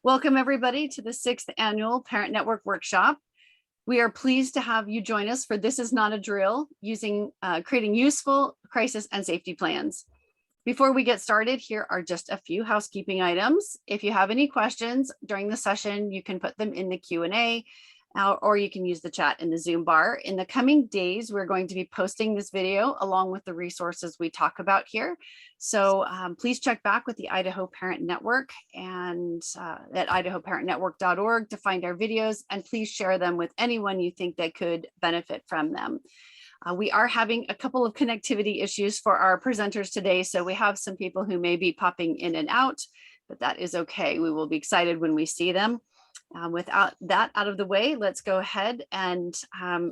Welcome everybody to the 6th annual Parent Network Workshop. We are pleased to have you join us for This Is Not a Drill, creating useful crisis and safety plans. Before we get started, here are just a few housekeeping items. If you have any questions during the session, you can put them in the Q&A or you can use the chat in the Zoom bar. In the coming days, we're going to be posting this video along with the resources we talk about here. So please check back with the Idaho Parent Network and at idahoparentnetwork.org to find our videos, and please share them with anyone you think that could benefit from them. We are having a couple of connectivity issues for our presenters today, so we have some people who may be popping in and out, but that is okay. We will be excited when we see them. Without that out of the way, let's go ahead and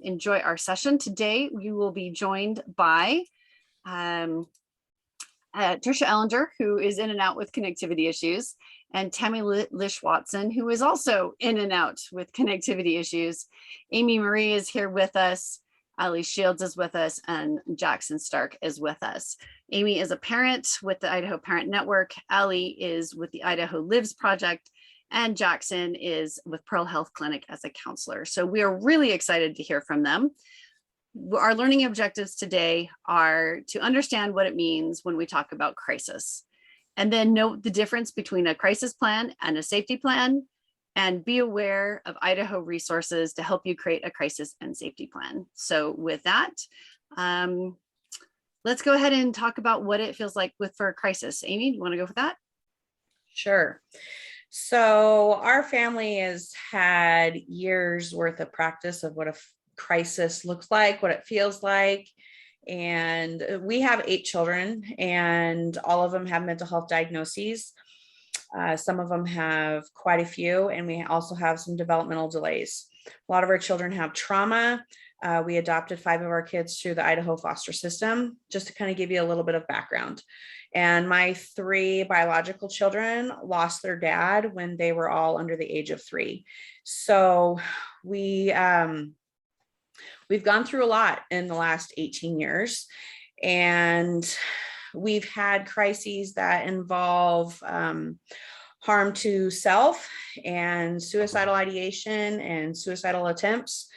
enjoy our session. Today, we will be joined by Tricia Ellinger, who is in and out with connectivity issues, and Tammy Lish Watson, who is also in and out with connectivity issues. Amy Marie is here with us. Ali Shields is with us, and Jackson Stark is with us. Amy is a parent with the Idaho Parent Network. Ali is with the Idaho Lives Project, and Jackson is with Pearl Health Clinic as a counselor. So we are really excited to hear from them. Our learning objectives today are to understand what it means when we talk about crisis, and then note the difference between a crisis plan and a safety plan, and be aware of Idaho resources to help you create a crisis and safety plan. So with that, let's go ahead and talk about what it feels like for a crisis. Amy, do you want to go for that? Sure. So our family has had years worth of practice of what a crisis looks like, what it feels like. And we have 8 children, and all of them have mental health diagnoses. Some of them have quite a few, and we also have some developmental delays. A lot of our children have trauma. We adopted 5 of our kids through the Idaho foster system, just to kind of give you a little bit of background. And my 3 biological children lost their dad when they were all under the age of 3. So we've gone through a lot in the last 18 years, and we've had crises that involve harm to self and suicidal ideation and suicidal attempts,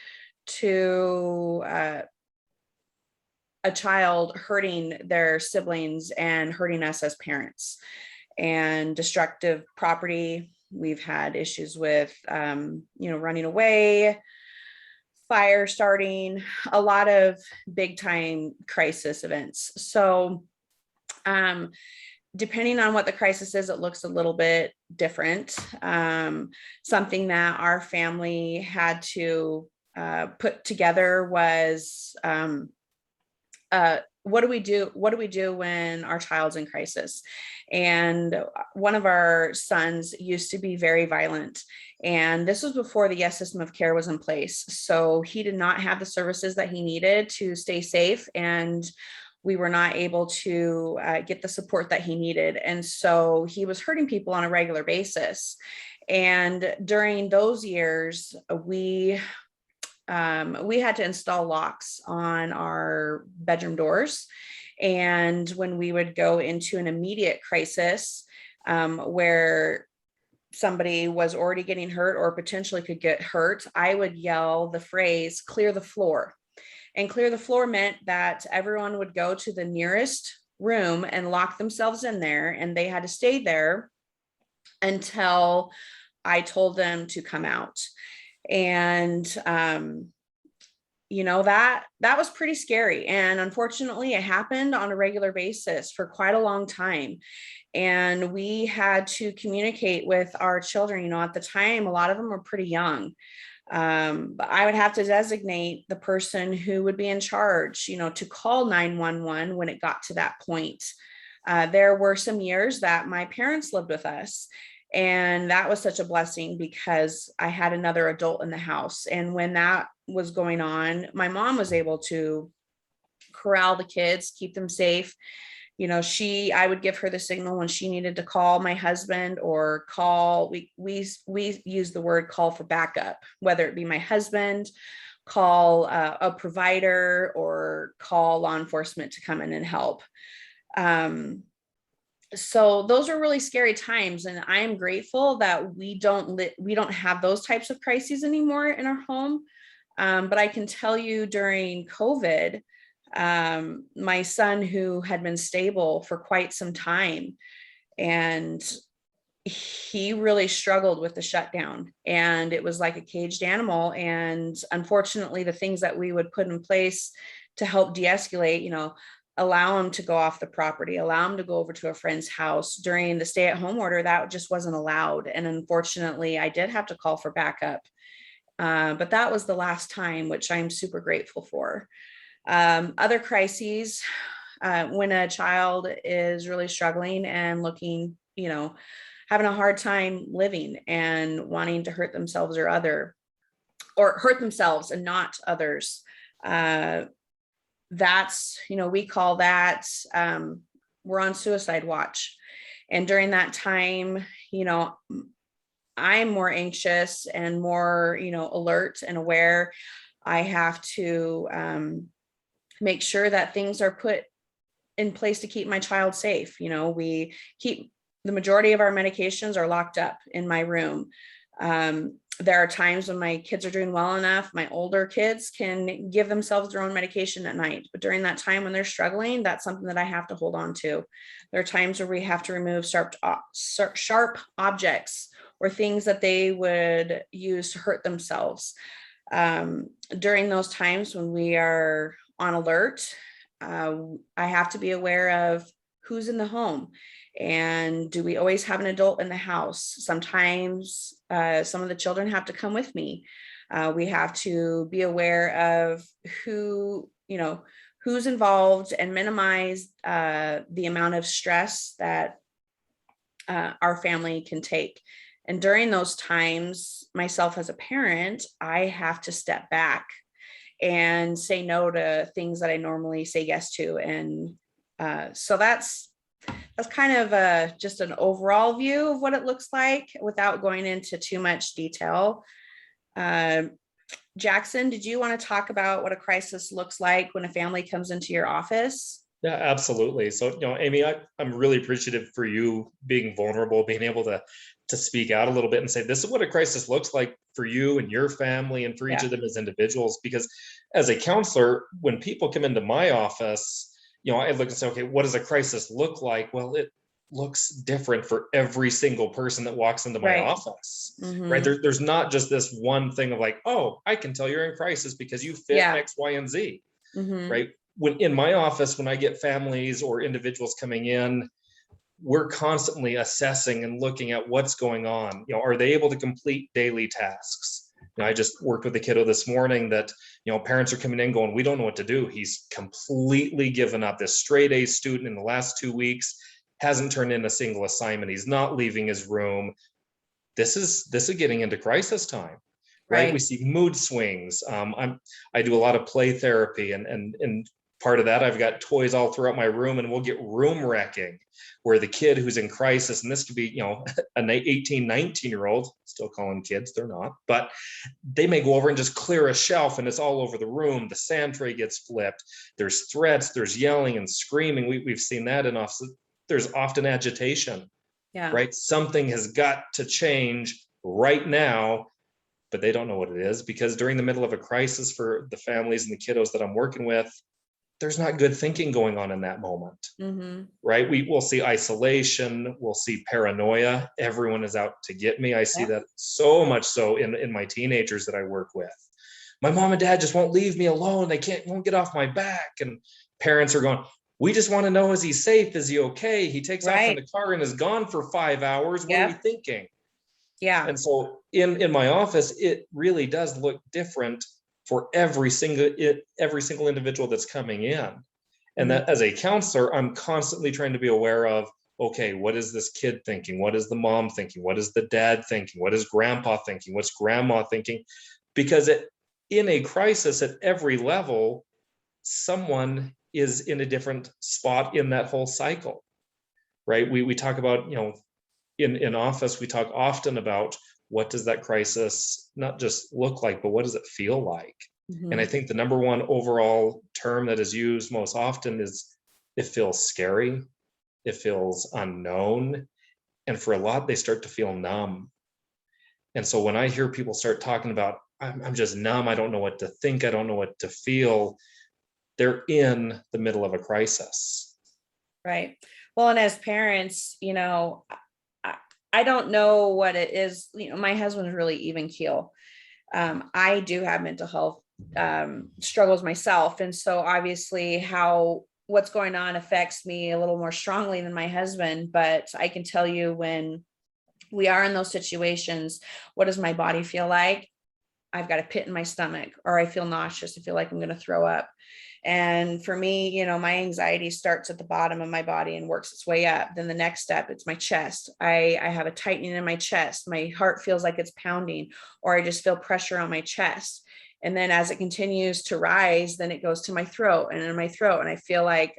to a child hurting their siblings and hurting us as parents, and destructive property. We've had issues with, running away, fire starting, a lot of big time crisis events. So depending on what the crisis is, it looks a little bit different. Something that our family had to put together was, what do we do? What do we do when our child's in crisis? And one of our sons used to be very violent, and this was before the YES system of care was in place. So he did not have the services that he needed to stay safe, and we were not able to get the support that he needed. And so he was hurting people on a regular basis. And during those years, we had to install locks on our bedroom doors. And when we would go into an immediate crisis, where somebody was already getting hurt or potentially could get hurt, I would yell the phrase, "Clear the floor." And clear the floor meant that everyone would go to the nearest room and lock themselves in there, and they had to stay there until I told them to come out. And that was pretty scary. And unfortunately, it happened on a regular basis for quite a long time. And we had to communicate with our children. At the time, a lot of them were pretty young. But I would have to designate the person who would be in charge, to call 911 when it got to that point. There were some years that my parents lived with us, and that was such a blessing because I had another adult in the house. And when that was going on, my mom was able to corral the kids, keep them safe. I would give her the signal when she needed to call my husband or call. We use the word call for backup, whether it be my husband, call a provider, or call law enforcement to come in and help. So those are really scary times, and I am grateful that we don't have those types of crises anymore in our home. But I can tell you during COVID, my son, who had been stable for quite some time, and he really struggled with the shutdown, and it was like a caged animal. And unfortunately, the things that we would put in place to help de-escalate, allow him to go off the property, allow him to go over to a friend's house during the stay-at-home order, that just wasn't allowed. And unfortunately, I did have to call for backup. But that was the last time, which I'm super grateful for. Other crises, when a child is really struggling and looking, having a hard time living and wanting to hurt themselves or hurt themselves and not others. That's, we call that, we're on suicide watch. And during that time, I'm more anxious and more, alert and aware. I have to make sure that things are put in place to keep my child safe. We keep the majority of our medications are locked up in my room. There are times when my kids are doing well enough, my older kids can give themselves their own medication at night. But during that time when they're struggling, that's something that I have to hold on to. There are times where we have to remove sharp objects or things that they would use to hurt themselves. During those times when we are on alert, I have to be aware of who's in the home. And do we always have an adult in the house? Sometimes some of the children have to come with me. We have to be aware of who's involved and minimize the amount of stress that our family can take. And during those times, myself as a parent, I have to step back and say no to things that I normally say yes to. And so that's kind of just an overall view of what it looks like without going into too much detail. Jackson, did you want to talk about what a crisis looks like when a family comes into your office? Yeah, absolutely. So, Amy, I'm really appreciative for you being vulnerable, being able to speak out a little bit and say, this is what a crisis looks like for you and your family and for each Yeah. of them as individuals. Because as a counselor, when people come into my office, I look and say, okay, what does a crisis look like? Well, it looks different for every single person that walks into my Right. office, Mm-hmm. right? There's not just this one thing of like, oh, I can tell you're in crisis because you fit Yeah. X, Y, and Z, Mm-hmm. right? When in my office, when I get families or individuals coming in, we're constantly assessing and looking at what's going on. Are they able to complete daily tasks? I just worked with a kiddo this morning that, parents are coming in going, we don't know what to do. He's completely given up. This straight A student in the last 2 weeks hasn't turned in a single assignment. He's not leaving his room. This is getting into crisis time, right? We see mood swings. I do a lot of play therapy, and part of that, I've got toys all throughout my room, and we'll get room wrecking where the kid who's in crisis, and this could be, an 18, 19-year-old, still calling kids, they're not, but they may go over and just clear a shelf and it's all over the room. The sand tray gets flipped. There's threats, there's yelling and screaming. We've seen that in offices. There's often agitation, right? Something has got to change right now, but they don't know what it is because during the middle of a crisis for the families and the kiddos that I'm working with, there's not good thinking going on in that moment, right? We will see isolation, we'll see paranoia. Everyone is out to get me. I see that so much so in my teenagers that I work with. My mom and dad just won't leave me alone. They won't get off my back. And parents are going, we just want to know, is he safe? Is he okay? He takes off in the car and is gone for 5 hours. What are we thinking? Yeah. And so in my office, it really does look different for every single individual that's coming in. And that as a counselor, I'm constantly trying to be aware of, okay, what is this kid thinking? What is the mom thinking? What is the dad thinking? What is grandpa thinking? What's grandma thinking? Because in a crisis at every level, someone is in a different spot in that whole cycle, right? We talk about, in office, we talk often about what does that crisis not just look like, but what does it feel like? And I think the number one overall term that is used most often is it feels scary. It feels unknown. And for a lot, they start to feel numb. And so when I hear people start talking about, I'm just numb, I don't know what to think, I don't know what to feel, they're in the middle of a crisis. Right. Well, and as parents, I, I don't know what it is. My husband's really even keel. I do have mental health struggles myself. And so obviously what's going on affects me a little more strongly than my husband. But I can tell you, when we are in those situations, what does my body feel like? I've got a pit in my stomach, or I feel nauseous. I feel like I'm going to throw up. And for me, my anxiety starts at the bottom of my body and works its way up. Then the next step, it's my chest. I have a tightening in my chest. My heart feels like it's pounding, or I just feel pressure on my chest. And then as it continues to rise, then it goes to my throat and in my throat. And I feel like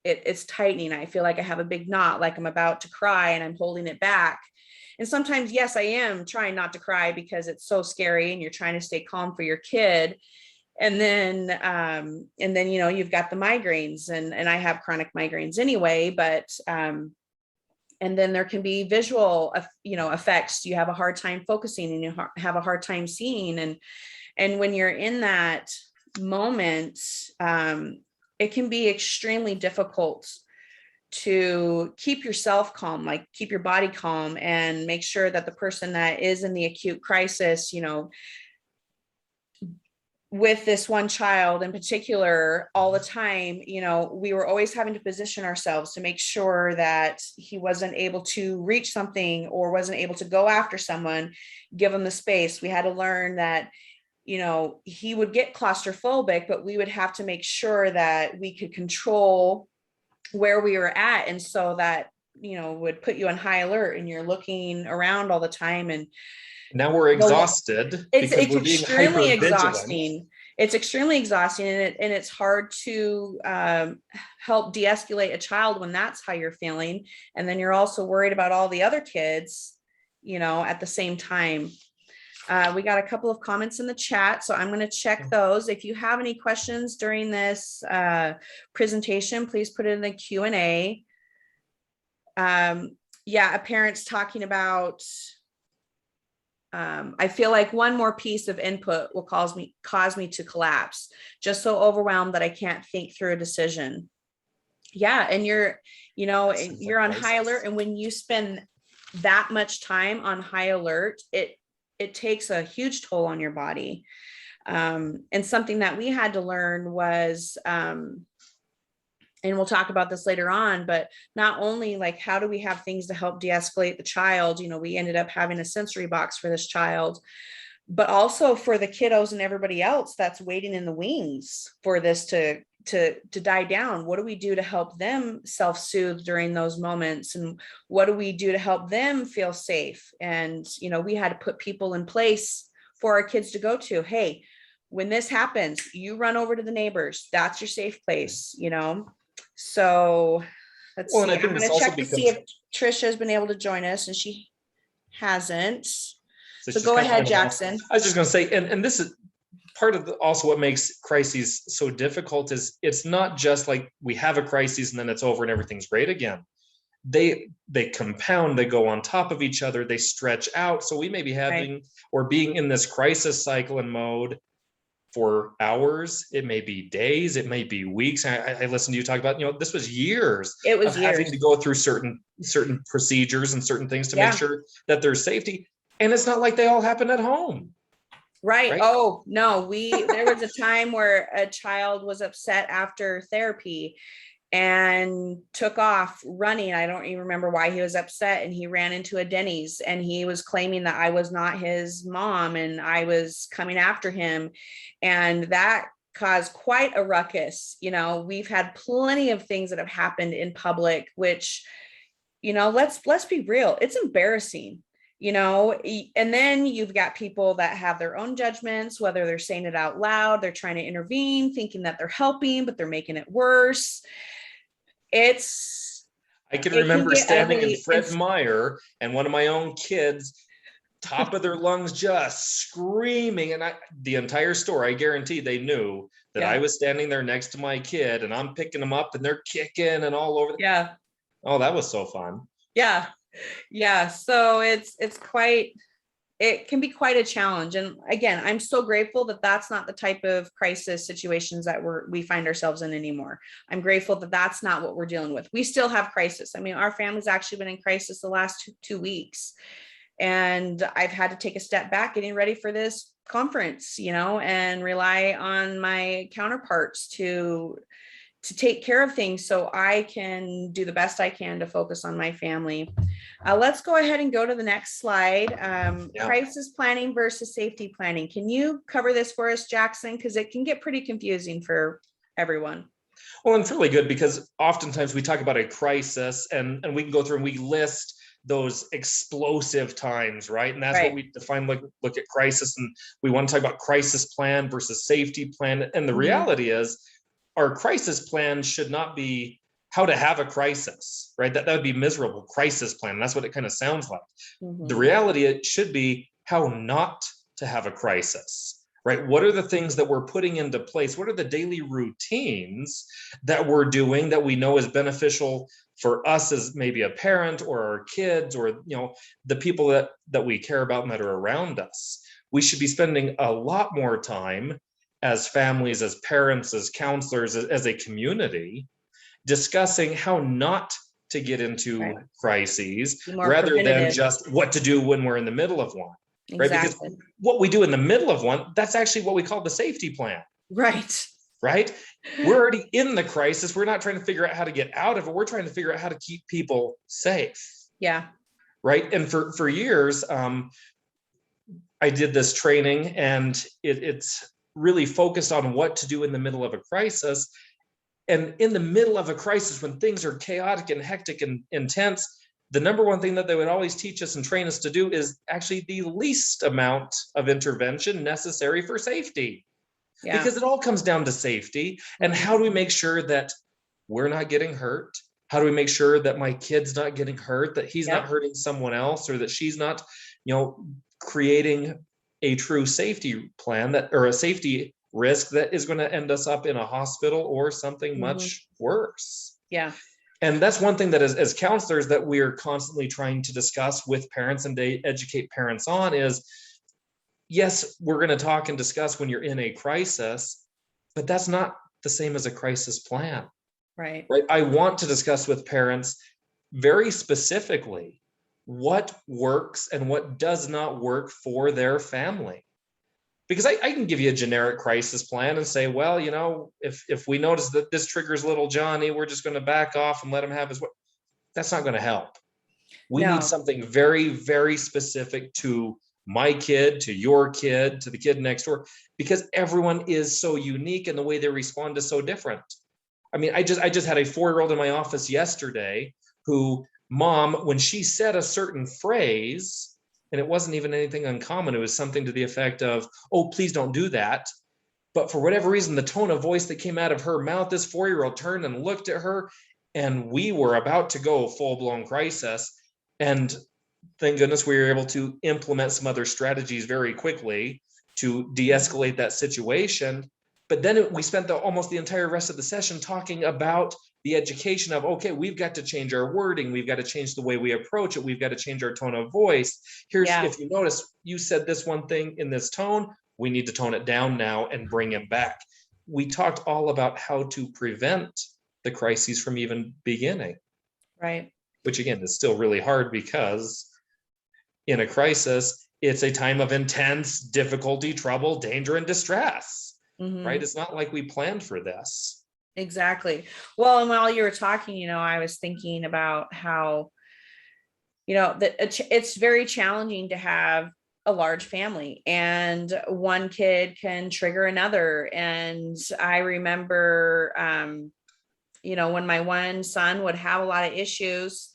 it's tightening. I feel like I have a big knot, like I'm about to cry and I'm holding it back. And sometimes, yes, I am trying not to cry because it's so scary and you're trying to stay calm for your kid. And then, you've got the migraines, and I have chronic migraines anyway, but, and then there can be visual, effects. You have a hard time focusing and you have a hard time seeing. And when you're in that moment, it can be extremely difficult to keep yourself calm, like keep your body calm, and make sure that the person that is in the acute crisis, with this one child in particular, all the time, we were always having to position ourselves to make sure that he wasn't able to reach something or wasn't able to go after someone, give him the space. We had to learn that, he would get claustrophobic, but we would have to make sure that we could control where we were at. And so that, would put you on high alert and you're looking around all the time. And now we're exhausted it's because we're being extremely hyper vigilant. exhausting. It's extremely exhausting, and it's hard to help de-escalate a child when that's how you're feeling. And then you're also worried about all the other kids, at the same time. We got a couple of comments in the chat, so I'm going to check those. If you have any questions during this presentation, please put it in the Q&A. A parent's talking about, I feel like one more piece of input will cause me to collapse, just so overwhelmed that I can't think through a decision. Yeah, and you're on high alert, and when you spend that much time on high alert, it takes a huge toll on your body. And something that we had to learn was, and we'll talk about this later on, but not only like, how do we have things to help de-escalate the child? We ended up having a sensory box for this child, but also for the kiddos and everybody else that's waiting in the wings for this to die down. What do we do to help them self-soothe during those moments? And what do we do to help them feel safe? And, we had to put people in place for our kids to go to. Hey, when this happens, you run over to the neighbors. That's your safe place, So let's see. I'm going to check to see if Trisha has been able to join us, and she hasn't. So go ahead, Jackson. I was just going to say, and this is part of also what makes crises so difficult, is it's not just like we have a crisis and then it's over and everything's great again. They compound, they go on top of each other, they stretch out. So we may be having or being in this crisis cycle and mode for hours, it may be days, it may be weeks. I listened to you talk about, this was years. It was of years. having to go through certain procedures and certain things to make sure that there's safety. And it's not like they all happen at home. Right. Oh, no, there was a time where a child was upset after therapy and took off running. I don't even remember why he was upset. And he ran into a Denny's, and he was claiming that I was not his mom and I was coming after him. And that caused quite a ruckus. We've had plenty of things that have happened in public, which, let's be real. It's embarrassing. And then you've got people that have their own judgments, whether they're saying it out loud, they're trying to intervene, thinking that they're helping, but they're making it worse. I can remember standing in Fred Meyer and one of my own kids, top of their lungs, just screaming. And the entire store, I guarantee they knew that I was standing there next to my kid, and I'm picking them up and they're kicking and all over. Yeah. Oh, that was so fun. Yeah. Yeah. So it can be quite a challenge. And again, I'm so grateful that that's not the type of crisis situations that we find ourselves in anymore. I'm grateful that that's not what we're dealing with. We still have crisis. I mean, our family's actually been in crisis the last 2 weeks. And I've had to take a step back getting ready for this conference, and rely on my counterparts to take care of things so I can do the best I can to focus on my family. Let's go ahead and go to the next slide. Crisis planning versus safety planning. Can you cover this for us, Jackson? Because it can get pretty confusing for everyone. Well, and it's really good because oftentimes we talk about a crisis and we can go through and we list those explosive times, right? And that's what we define, look at crisis, and we want to talk about crisis plan versus safety plan. And the reality is our crisis plan should not be how to have a crisis, right? That would be miserable. Crisis plan. That's what it kind of sounds like. The reality, it should be how not to have a crisis, right? What are the things that we're putting into place? What are the daily routines that we're doing that we know is beneficial for us as maybe a parent or our kids or, the people that we care about and that are around us? We should be spending a lot more time as families, as parents, as counselors, as a community, discussing how not to get into crises rather than just what to do when we're in the middle of one. Right? Because what we do in the middle of one, that's actually what we call the safety plan. Right. We're already in the crisis. We're not trying to figure out how to get out of it. We're trying to figure out how to keep people safe. Yeah. Right. And for years, I did this training, and it's really focused on what to do in the middle of a crisis. And in the middle of a crisis, when things are chaotic and hectic and intense, the number one thing that they would always teach us and train us to do is actually the least amount of intervention necessary for safety. Yeah. Because it all comes down to safety. And how do we make sure that we're not getting hurt? How do we make sure that my kid's not getting hurt, that he's not hurting someone else, or that she's not, creating a true safety plan or a safety risk that is going to end us up in a hospital or something much worse. Yeah. And that's one thing that as counselors that we're constantly trying to discuss with parents and to educate parents on is, yes, we're going to talk and discuss when you're in a crisis, but that's not the same as a crisis plan. Right. I want to discuss with parents very specifically what works and what does not work for their family. Because I can give you a generic crisis plan and say, well, if we notice that this triggers little Johnny, we're just going to back off and let him have his way. That's not going to help. We need something very, very specific to my kid, to your kid, to the kid next door, because everyone is so unique and the way they respond is so different. I mean, I just had a 4-year-old in my office yesterday who, mom, when she said a certain phrase, and it wasn't even anything uncommon, it was something to the effect of, oh, please don't do that. But for whatever reason, the tone of voice that came out of her mouth, this 4-year-old turned and looked at her, and we were about to go full-blown crisis. And thank goodness we were able to implement some other strategies very quickly to de-escalate that situation. But then we spent almost the entire rest of the session talking about the education of, okay, we've got to change our wording. We've got to change the way we approach it. We've got to change our tone of voice. If you notice, you said this one thing in this tone, we need to tone it down now and bring it back. We talked all about how to prevent the crises from even beginning. Right. Which again, is still really hard because in a crisis, it's a time of intense difficulty, trouble, danger, and distress. Right? It's not like we planned for this. Exactly. Well, and while you were talking, I was thinking about how, that it's very challenging to have a large family and one kid can trigger another. And I remember, when my one son would have a lot of issues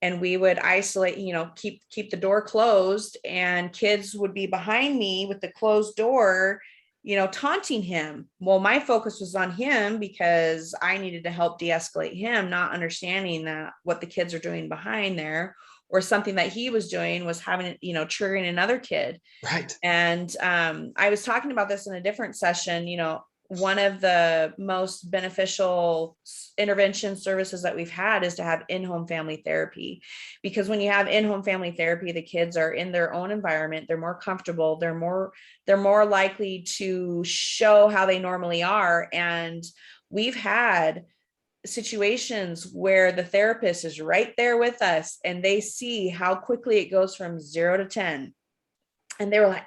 and we would isolate, keep the door closed, and kids would be behind me with the closed door, taunting him. Well, my focus was on him because I needed to help de-escalate him, not understanding that what the kids are doing behind there, or something that he was doing was having, triggering another kid. Right. And I was talking about this in a different session, one of the most beneficial intervention services that we've had is to have in-home family therapy, because when you have in-home family therapy, the kids are in their own environment, they're more comfortable, they're more likely to show how they normally are. And we've had situations where the therapist is right there with us and they see how quickly it goes from 0 to 10. And they were like,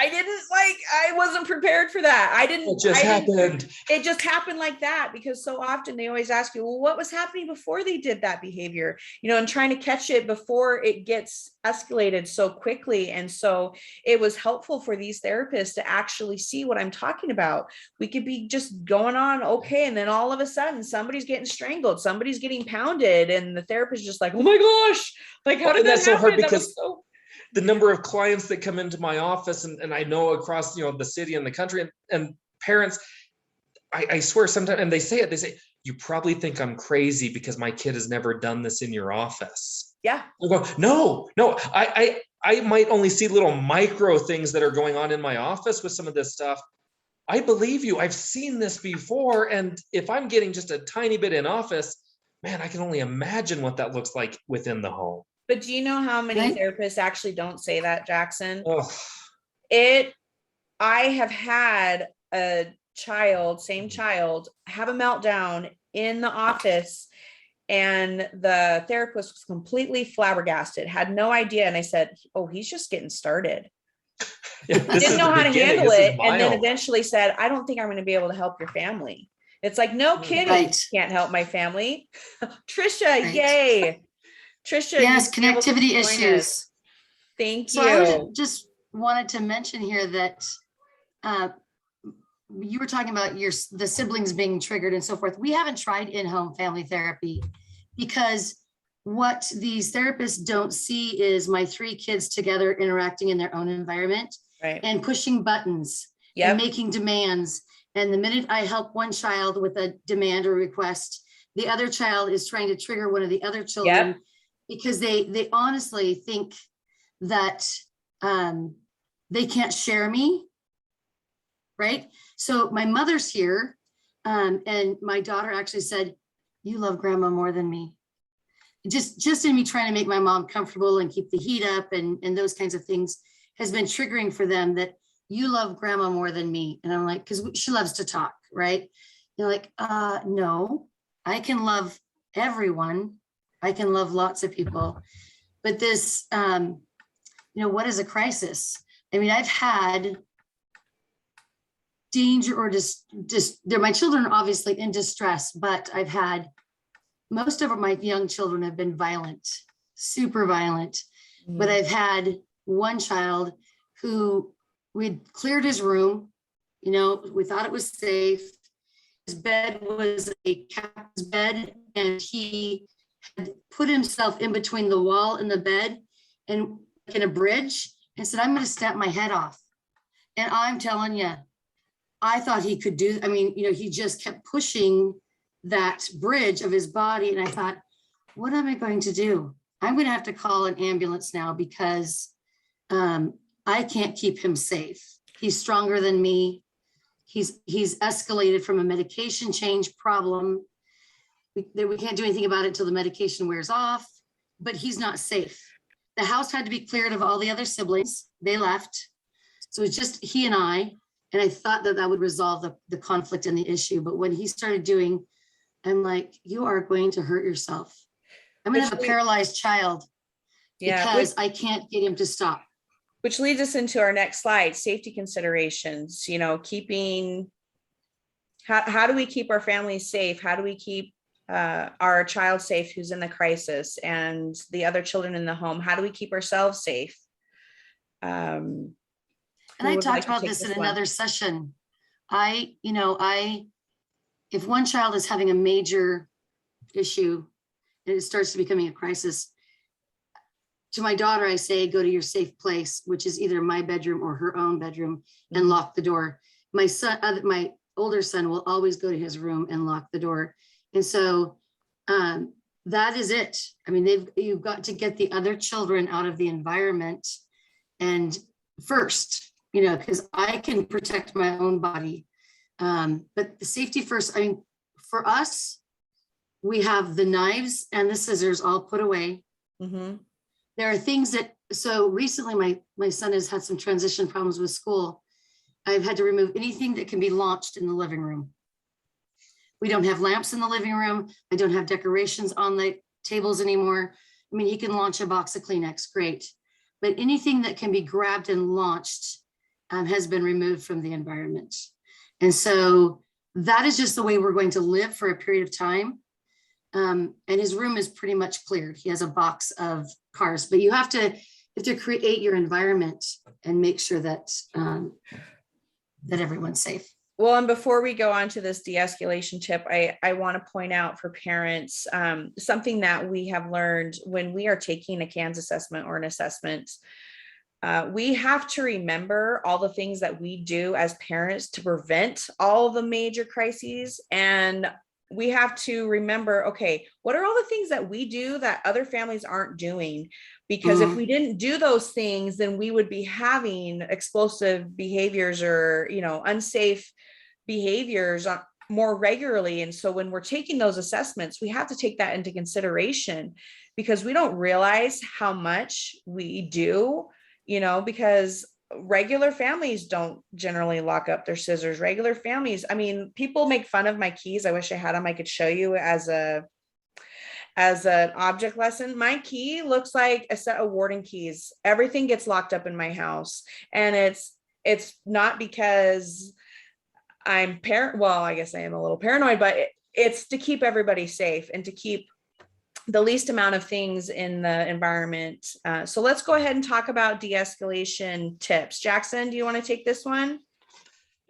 I wasn't prepared for that. It just happened like that, because so often they always ask you, well, what was happening before they did that behavior? And trying to catch it before it gets escalated so quickly. And so it was helpful for these therapists to actually see what I'm talking about. We could be just going on okay, and then all of a sudden somebody's getting strangled, somebody's getting pounded, and the therapist is just like, oh my gosh, like how did that happen? So hard, because the number of clients that come into my office, and I know across, the city and the country, and parents, I swear sometimes, and they say, you probably think I'm crazy because my kid has never done this in your office. Yeah. I go, no, I might only see little micro things that are going on in my office with some of this stuff. I believe you. I've seen this before. And if I'm getting just a tiny bit in office, man, I can only imagine what that looks like within the home. But do you know how many therapists actually don't say that, Jackson? Oh. I have had a same child, have a meltdown in the office, and the therapist was completely flabbergasted, had no idea. And I said, oh, he's just getting started. Yeah, didn't know how to handle it. And then eventually said, I don't think I'm going to be able to help your family. It's like, no kidding. Right. Can't help my family. Trisha, right. Yay. Trisha. Yes, connectivity issues. Thank you. So I just wanted to mention here that you were talking about the siblings being triggered and so forth. We haven't tried in-home family therapy because what these therapists don't see is my 3 kids together interacting in their own environment, right, and pushing buttons, yep, and making demands. And the minute I help one child with a demand or request, the other child is trying to trigger one of the other children, yep, because they honestly think that they can't share me, right? So my mother's here, and my daughter actually said, you love grandma more than me. Just in me trying to make my mom comfortable and keep the heat up and those kinds of things has been triggering for them, that you love grandma more than me. And I'm like, because she loves to talk, right? They're like, no, I can love everyone. I can love lots of people. But this, what is a crisis? I mean, I've had danger or my children are obviously in distress, but I've had, most of my young children have been violent, super violent. Mm. But I've had one child who we'd cleared his room, we thought it was safe. His bed was a captain's bed, and he had put himself in between the wall and the bed and in a bridge and said, I'm going to snap my head off. And I'm telling you, I thought he could do, he just kept pushing that bridge of his body. And I thought, what am I going to do? I'm going to have to call an ambulance now because I can't keep him safe. He's stronger than me. He's escalated from a medication change problem. We can't do anything about it until the medication wears off, but he's not safe. The house had to be cleared of all the other siblings. They left. So it's just he and I thought that would resolve the conflict and the issue. But when he started doing, I'm like, you are going to hurt yourself. I'm going to have a paralyzed child because I can't get him to stop. Which leads us into our next slide, safety considerations, keeping, how do we keep our families safe? How do we keep our child safe who's in the crisis and the other children in the home? How do we keep ourselves safe? And I talked about this in another session. If one child is having a major issue and it starts to becoming a crisis, to my daughter, I say, go to your safe place, which is either my bedroom or her own bedroom, and lock the door. My older son will always go to his room and lock the door. And so that is it. I mean, you've got to get the other children out of the environment and first, because I can protect my own body, But the safety first, I mean, for us, we have the knives and the scissors all put away. Mhm. There are things that, so recently my son has had some transition problems with school. I've had to remove anything that can be launched in the living room. We don't have lamps in the living room. I don't have decorations on the tables anymore. I mean, he can launch a box of Kleenex, great. But anything that can be grabbed and launched has been removed from the environment. And so that is just the way we're going to live for a period of time. And his room is pretty much cleared. He has a box of cars, but you have to create your environment and make sure that that everyone's safe. Well, and before we go on to this de-escalation tip, I want to point out for parents, something that we have learned when we are taking a CANS assessment or an assessment. We have to remember all the things that we do as parents to prevent all the major crises. And we have to remember, okay, what are all the things that we do that other families aren't doing? Because if we didn't do those things, then we would be having explosive behaviors or, unsafe behaviors more regularly. And so when we're taking those assessments, we have to take that into consideration, because we don't realize how much we do, because regular families don't generally lock up their scissors. Regular families, I mean, people make fun of my keys. I wish I had them. I could show you as an object lesson. My key looks like a set of Warden keys. Everything gets locked up in my house. And it's not because I'm well, I guess I am a little paranoid, but it's to keep everybody safe and to keep the least amount of things in the environment. So let's go ahead and talk about de-escalation tips. Jackson, do you want to take this one?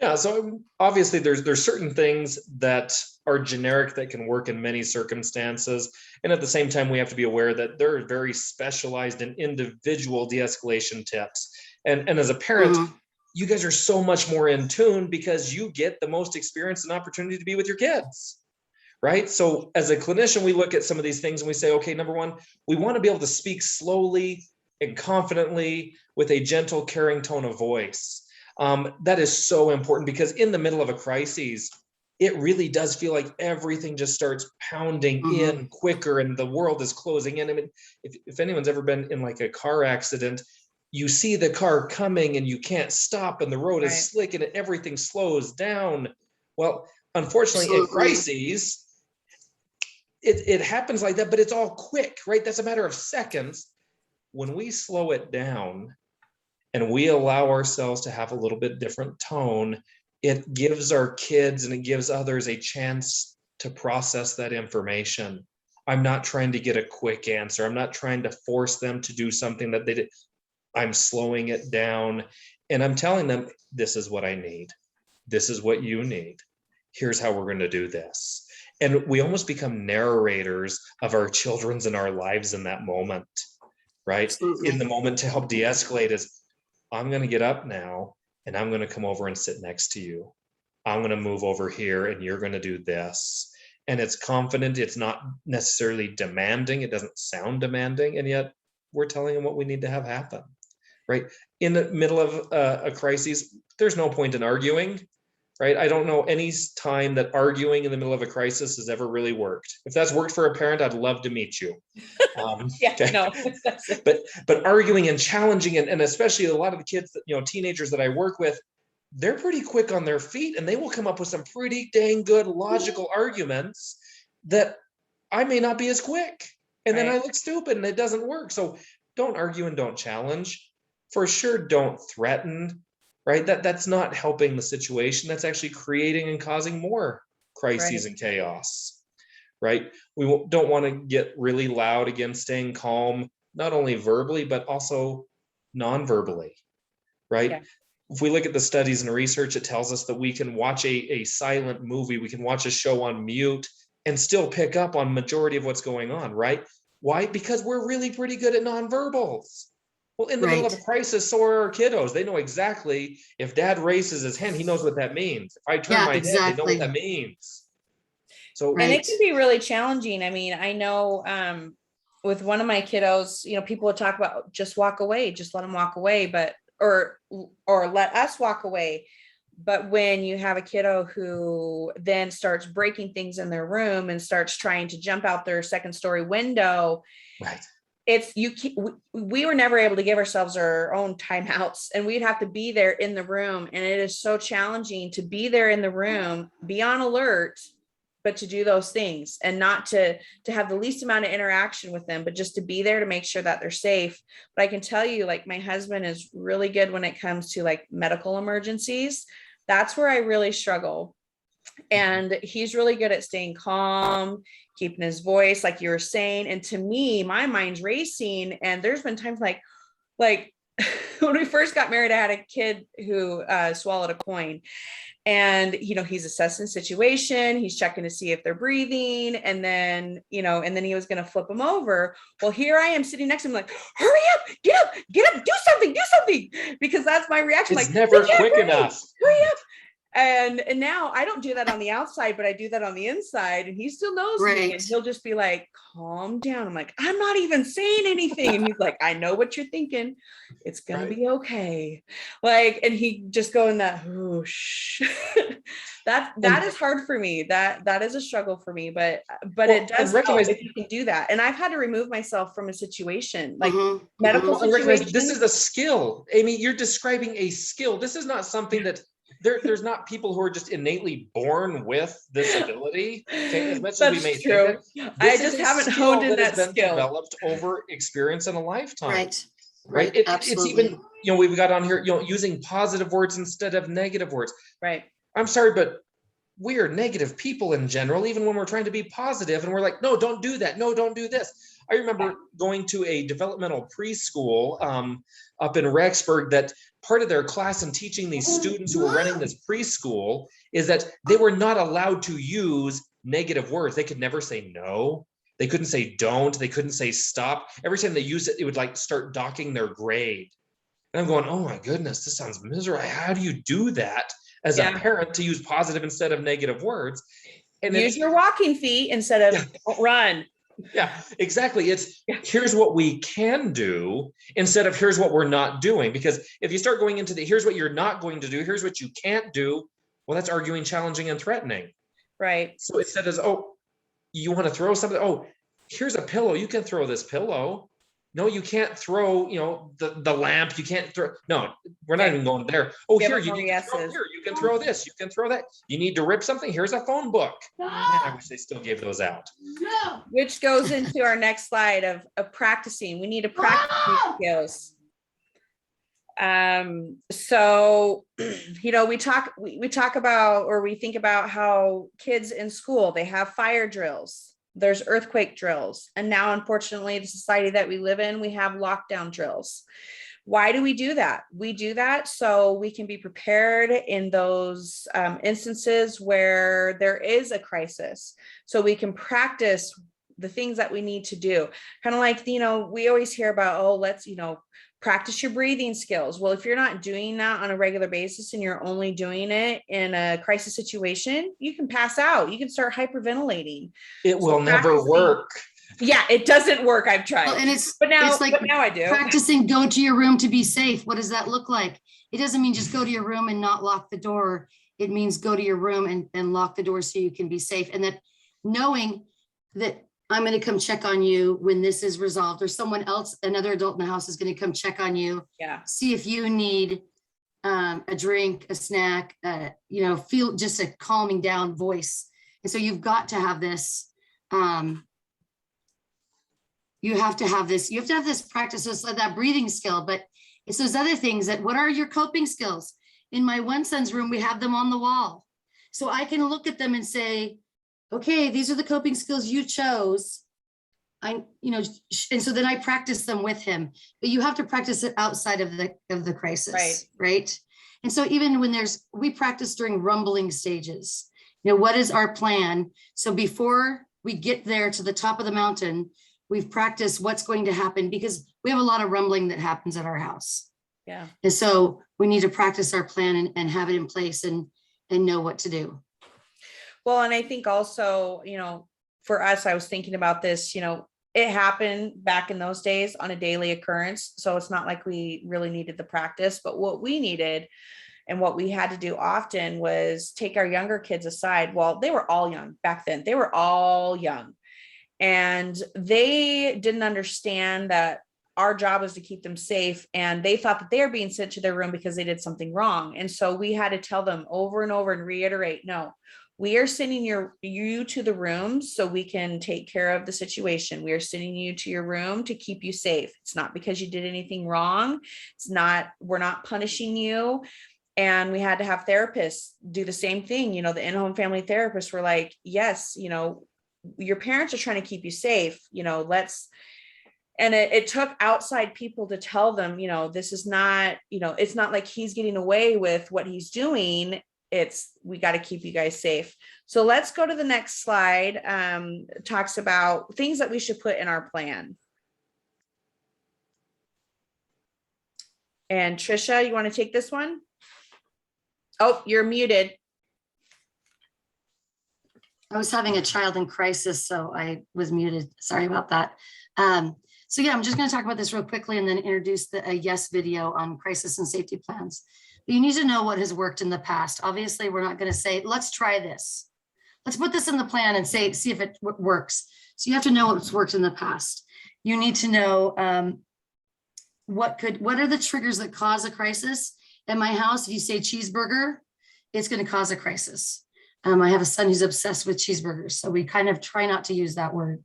Yeah, so obviously there's certain things that are generic that can work in many circumstances. And at the same time, we have to be aware that there are very specialized and individual de-escalation tips. And as a parent, you guys are so much more in tune because you get the most experience and opportunity to be with your kids, right? So as a clinician, we look at some of these things and we say, okay, number one, we want to be able to speak slowly and confidently with a gentle, caring tone of voice. That is so important because in the middle of a crisis, it really does feel like everything just starts pounding in quicker and the world is closing in. I mean, if anyone's ever been in like a car accident, you see the car coming and you can't stop and the road is slick and everything slows down. Well, unfortunately, in crises, it happens like that, but it's all quick, right? That's a matter of seconds. When we slow it down and we allow ourselves to have a little bit different tone, it gives our kids and it gives others a chance to process that information. I'm not trying to get a quick answer. I'm not trying to force them to do something that they did. I'm slowing it down and I'm telling them, this is what I need. This is what you need. Here's how we're going to do this. And we almost become narrators of our children's and our lives in that moment, right? Absolutely. In the moment to help de-escalate is, I'm going to get up now and I'm going to come over and sit next to you. I'm going to move over here and you're going to do this. And it's confident. It's not necessarily demanding. It doesn't sound demanding. And yet we're telling them what we need to have happen, right? In the middle of a crisis, there's no point in arguing, right? I don't know any time that arguing in the middle of a crisis has ever really worked. If that's worked for a parent, I'd love to meet you. No. But arguing and challenging, and especially a lot of the kids that, teenagers that I work with, they're pretty quick on their feet and they will come up with some pretty dang good logical arguments that I may not be as quick. And then I look stupid and it doesn't work. So don't argue and don't challenge. For sure, don't threaten, right? That's not helping the situation. That's actually creating and causing more crises and chaos, right? We don't want to get really loud, again, staying calm, not only verbally, but also non-verbally, right? Yeah. If we look at the studies and research, it tells us that we can watch a silent movie, we can watch a show on mute and still pick up on majority of what's going on, right? Why? Because we're really pretty good at nonverbals. Well, in the middle of a crisis, so are our kiddos. They know exactly if dad raises his hand, he knows what that means. If I turn my head, they know what that means. So, and it can be really challenging. I mean, I know with one of my kiddos, people would talk about just walk away, just let them walk away, or let us walk away. But when you have a kiddo who then starts breaking things in their room and starts trying to jump out their second story window, Right. we were never able to give ourselves our own timeouts, and we'd have to be there in the room. And it is so challenging to be there in the room, be on alert, but to do those things and not to have the least amount of interaction with them, but just to be there to make sure that they're safe. But I can tell you, like, my husband is really good when it comes to like medical emergencies. That's where I really struggle. And he's really good at staying calm, keeping his voice, like you were saying. And to me, my mind's racing. And there's been times like when we first got married, I had a kid who swallowed a coin. And, he's assessing the situation. He's checking to see if they're breathing. And then he was going to flip them over. Well, here I am sitting next to him like, hurry up, get up, do something. Because that's my reaction. It's like, never quick enough. Hurry up. And now I don't do that on the outside, but I do that on the inside, and he still knows me, and he'll just be like, calm down. I'm like, I'm not even saying anything. And he's like, I know what you're thinking. It's going to be okay. Like, and he just go in that, whoosh. that is hard for me. That is a struggle for me, but it does recognize if you can do that. And I've had to remove myself from a situation like medical situation. This is a skill. Amy, you're describing a skill. This is not something that there's not people who are just innately born with this ability. Okay, as much as we may think it, I just haven't honed in that skill. Developed over experience in a lifetime. Right. It's even, we've got on here, using positive words instead of negative words. Right. I'm sorry, but we are negative people in general, even when we're trying to be positive, and we're like, no, don't do that. No, don't do this. I remember going to a developmental preschool up in Rexburg, that part of their class and teaching these students who were running this preschool is that they were not allowed to use negative words. They could never say no. They couldn't say don't. They couldn't say stop. Every time they used it, it would like start docking their grade. And I'm going, oh my goodness, this sounds miserable. How do you do that as a parent to use positive instead of negative words? And use your walking feet instead of run. Yeah, exactly. It's here's what we can do instead of here's what we're not doing. Because if you start going into here's what you're not going to do, here's what you can't do, well, that's arguing, challenging, and threatening. Right. So instead of, oh, you want to throw something? Oh, here's a pillow. You can throw this pillow. No, you can't throw, the lamp. You can't throw. No, we're not even going there. Oh, here, you can throw here. You can throw this. You can throw that. You need to rip something. Here's a phone book. Man, I wish they still gave those out. Which goes into our next slide of practicing. We need to practice these skills. So, we talk about, or we think about how kids in school, they have fire drills. There's earthquake drills. And now, unfortunately, the society that we live in, we have lockdown drills. Why do we do that? We do that so we can be prepared in those instances where there is a crisis. So we can practice the things that we need to do. Kind of like, we always hear about, let's, practice your breathing skills. Well, if you're not doing that on a regular basis and you're only doing it in a crisis situation, you can pass out. You can start hyperventilating. It will never work. Yeah, it doesn't work. I've tried. Well, but now I do. Practicing go to your room to be safe. What does that look like? It doesn't mean just go to your room and not lock the door. It means go to your room and lock the door so you can be safe. And that knowing that I'm going to come check on you when this is resolved, or someone else, another adult in the house is going to come check on you. Yeah. See if you need a drink, a snack, feel just a calming down voice. And so you've got to have this, you have to have this practice. So it's like that breathing skill, but it's those other things that, what are your coping skills? In my one son's room, we have them on the wall. So I can look at them and say, okay, these are the coping skills you chose. And so then I practice them with him, but you have to practice it outside of the crisis, right? And so even when we practice during rumbling stages, what is our plan? So before we get there to the top of the mountain, we've practiced what's going to happen, because we have a lot of rumbling that happens at our house. Yeah. And so we need to practice our plan and have it in place and know what to do. Well, and I think also, for us, I was thinking about this, it happened back in those days on a daily occurrence. So it's not like we really needed the practice, but what we needed, And what we had to do often was take our younger kids aside. Well, they were all young back then. They were all young. And they didn't understand that our job was to keep them safe. And they thought that they were being sent to their room because they did something wrong. And so we had to tell them over and over and reiterate, no, we are sending you to the room so we can take care of the situation. We are sending you to your room to keep you safe. It's not because you did anything wrong. We're not punishing you. And we had to have therapists do the same thing. You know, the in-home family therapists were like, yes, you know, your parents are trying to keep you safe, you know, and it took outside people to tell them, you know, this is not, you know, it's not like he's getting away with what he's doing. We got to keep you guys safe. So let's go to the next slide. Talks about things that we should put in our plan. And Trisha, you want to take this one? Oh, you're muted. I was having a child in crisis, so I was muted. Sorry about that. So yeah, I'm just going to talk about this real quickly and then introduce a yes video on crisis and safety plans. But you need to know what has worked in the past. Obviously, we're not going to say, let's try this. Let's put this in the plan and see if it works. So you have to know what's worked in the past. You need to know what are the triggers that cause a crisis. At my house, if you say cheeseburger, it's going to cause a crisis. I have a son who's obsessed with cheeseburgers, so we kind of try not to use that word.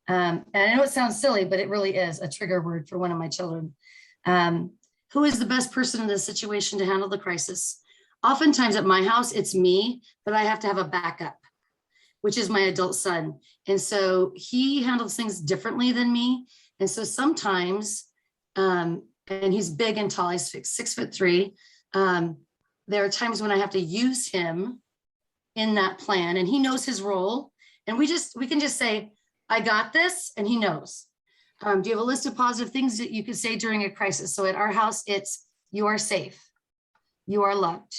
And I know it sounds silly, but it really is a trigger word for one of my children. Who is the best person in this situation to handle the crisis? Oftentimes at my house, it's me, but I have to have a backup, which is my adult son. And so he handles things differently than me. And so sometimes, and he's big and tall, he's 6'3". There are times when I have to use him in that plan, and he knows his role. And we can just say, I got this, and he knows. Do you have a list of positive things that you could say during a crisis? So at our house, it's you are safe, you are loved.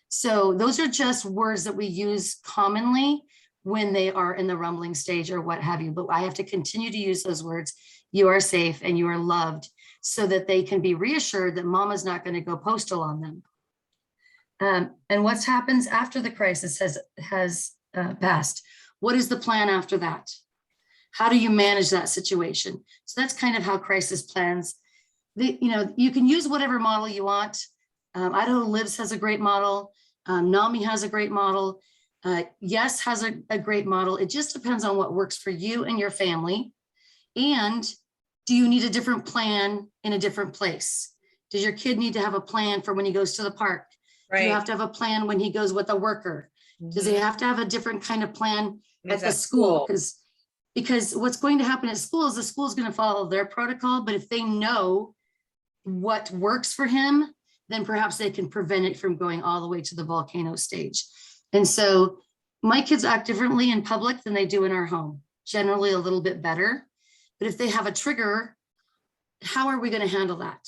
So those are just words that we use commonly when they are in the rumbling stage or what have you. But I have to continue to use those words, you are safe and you are loved, so that they can be reassured that mama's not going to go postal on them. And what happens after the crisis has passed? What is the plan after that? How do you manage that situation? So that's kind of how crisis plans. You can use whatever model you want. Idaho Lives has a great model. NAMI has a great model. Yes has a great model. It just depends on what works for you and your family. And do you need a different plan in a different place? Does your kid need to have a plan for when he goes to the park? Right. Do you have to have a plan when he goes with a worker? Mm-hmm. Does he have to have a different kind of plan at the school? Because what's going to happen at school is the school is going to follow their protocol, but if they know what works for him, then perhaps they can prevent it from going all the way to the volcano stage. And so my kids act differently in public than they do in our home, generally a little bit better. But if they have a trigger, how are we going to handle that?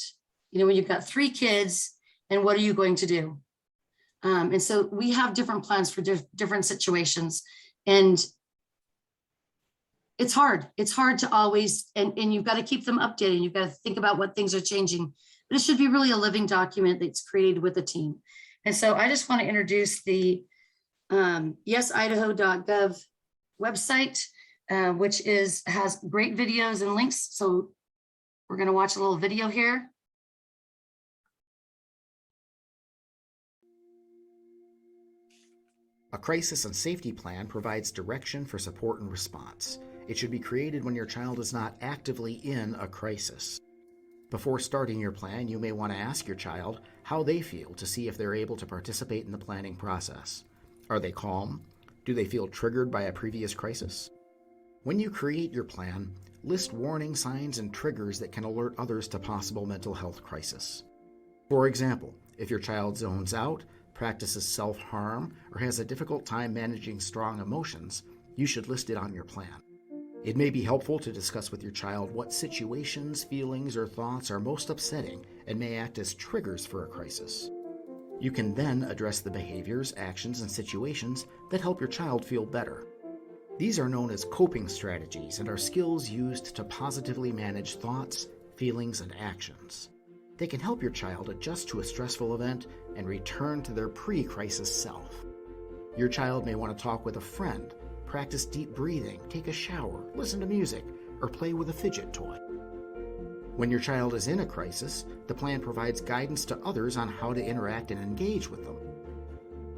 When you've got 3 kids, and what are you going to do? And so we have different plans for different situations. And it's hard. It's hard to always, and you've got to keep them updated. You've got to think about what things are changing. But it should be really a living document that's created with the team. And so I just want to introduce the yesidaho.gov website, which has great videos and links. So we're going to watch a little video here. A crisis and safety plan provides direction for support and response. It should be created when your child is not actively in a crisis. Before starting your plan, you may want to ask your child how they feel to see if they're able to participate in the planning process. Are they calm? Do they feel triggered by a previous crisis? When you create your plan, list warning signs and triggers that can alert others to possible mental health crisis. For example, if your child zones out, practices self-harm, or has a difficult time managing strong emotions, you should list it on your plan. It may be helpful to discuss with your child what situations, feelings, or thoughts are most upsetting and may act as triggers for a crisis. You can then address the behaviors, actions, and situations that help your child feel better. These are known as coping strategies and are skills used to positively manage thoughts, feelings, and actions. They can help your child adjust to a stressful event and return to their pre-crisis self. Your child may want to talk with a friend, practice deep breathing, take a shower, listen to music, or play with a fidget toy. When your child is in a crisis, the plan provides guidance to others on how to interact and engage with them.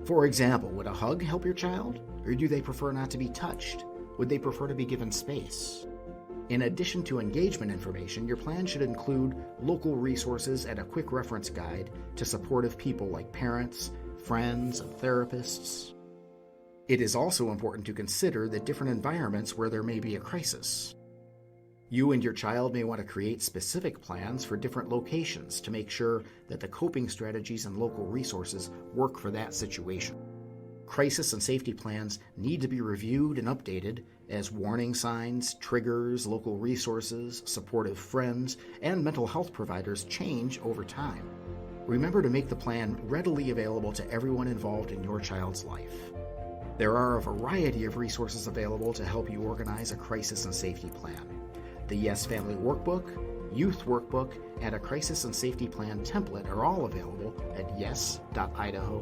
For example, would a hug help your child? Or do they prefer not to be touched? Would they prefer to be given space? In addition to engagement information, your plan should include local resources and a quick reference guide to supportive people like parents, friends, and therapists. It is also important to consider the different environments where there may be a crisis. You and your child may want to create specific plans for different locations to make sure that the coping strategies and local resources work for that situation. Crisis and safety plans need to be reviewed and updated as warning signs, triggers, local resources, supportive friends, and mental health providers change over time. Remember to make the plan readily available to everyone involved in your child's life. There are a variety of resources available to help you organize a crisis and safety plan. The Yes Family Workbook, Youth Workbook, and a Crisis and Safety Plan template are all available at yes.idaho.gov.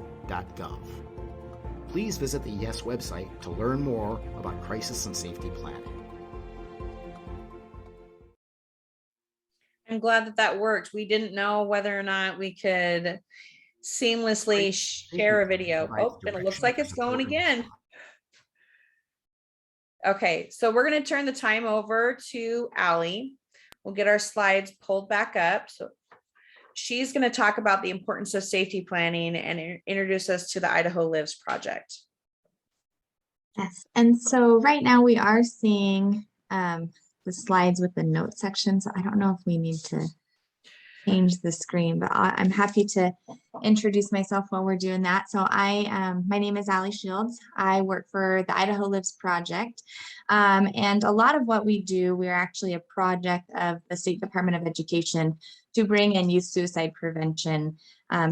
Please visit the Yes website to learn more about crisis and safety planning. I'm glad that worked. We didn't know whether or not we could seamlessly share a video. Oh, and it looks like it's going again. Okay, so we're going to turn the time over to Allie. We'll get our slides pulled back up. So she's going to talk about the importance of safety planning and introduce us to the Idaho Lives project. Yes, and so right now we are seeing the slides with the note section. So I don't know if we need to change the screen, but I'm happy to introduce myself while we're doing that. So my name is Allie Shields. I work for the Idaho Lives project. And a lot of what we do, we're actually a project of the State Department of Education to bring in youth suicide prevention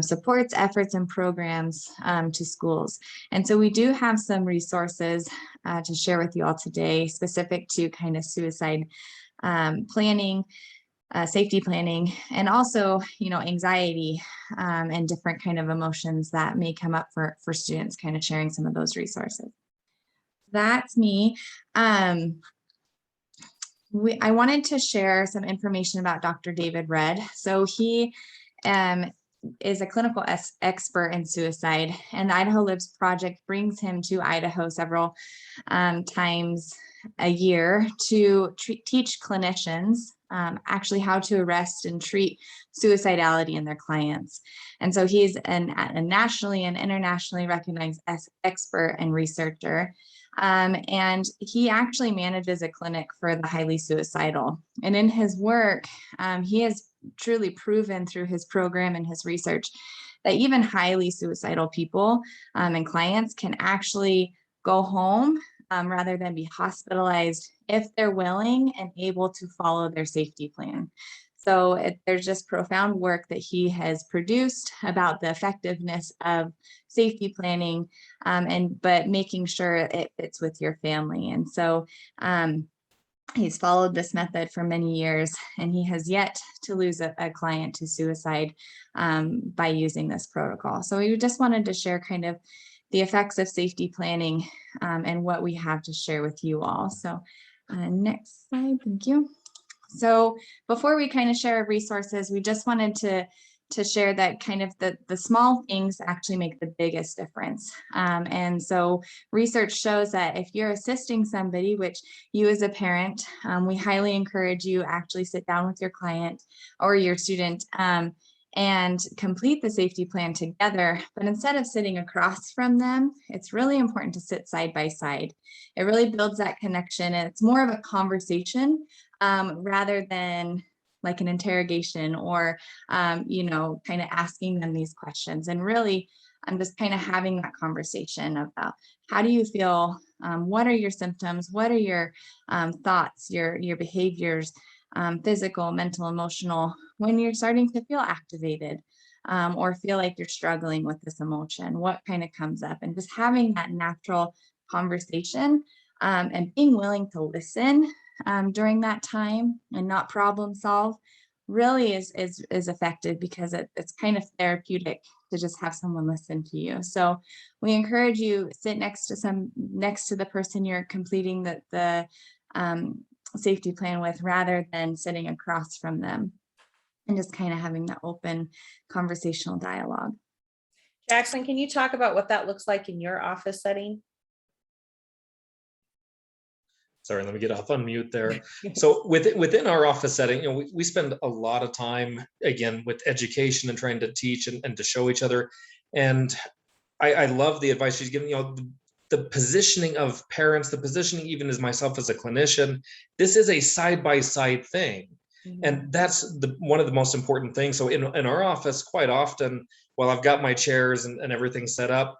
supports, efforts, and programs to schools. And so we do have some resources to share with you all today, specific to kind of suicide planning, safety planning, and also, anxiety and different kind of emotions that may come up for students, kind of sharing some of those resources. That's me. I wanted to share some information about Dr. David Redd. So he is a clinical expert in suicide, and the Idaho Lives project brings him to Idaho several times a year to teach clinicians actually how to arrest and treat suicidality in their clients. And so he's a nationally and internationally recognized expert and researcher. And he actually manages a clinic for the highly suicidal. And in his work, he has truly proven through his program and his research that even highly suicidal people and clients can actually go home rather than be hospitalized if they're willing and able to follow their safety plan. So there's just profound work that he has produced about the effectiveness of safety planning, but making sure it fits with your family. And so he's followed this method for many years, and he has yet to lose a client to suicide by using this protocol. So we just wanted to share kind of the effects of safety planning and what we have to share with you all. So next slide, thank you. So before we kind of share resources, we just wanted to share that kind of the small things actually make the biggest difference. And so research shows that if you're assisting somebody, which you as a parent, we highly encourage you actually sit down with your client or your student and complete the safety plan together. But instead of sitting across from them, it's really important to sit side by side. It really builds that connection, and it's more of a conversation rather than like an interrogation or, kind of asking them these questions. And really, I'm just kind of having that conversation about how do you feel? What are your symptoms? What are your thoughts, your behaviors, physical, mental, emotional, when you're starting to feel activated or feel like you're struggling with this emotion? What kind of comes up? And just having that natural conversation and being willing to listen during that time and not problem solve, really is effective because it's kind of therapeutic to just have someone listen to you. So we encourage you sit next to the person you're completing the safety plan with, rather than sitting across from them, and just kind of having that open conversational dialogue. Jackson, can you talk about what that looks like in your office setting? Sorry, let me get off on mute there. So within our office setting, we spend a lot of time, again, with education and trying to teach and to show each other. And I love the advice she's giving, the positioning of parents, the positioning even as myself as a clinician. This is a side-by-side thing. And that's one of the most important things. So in our office, quite often, while I've got my chairs and everything set up,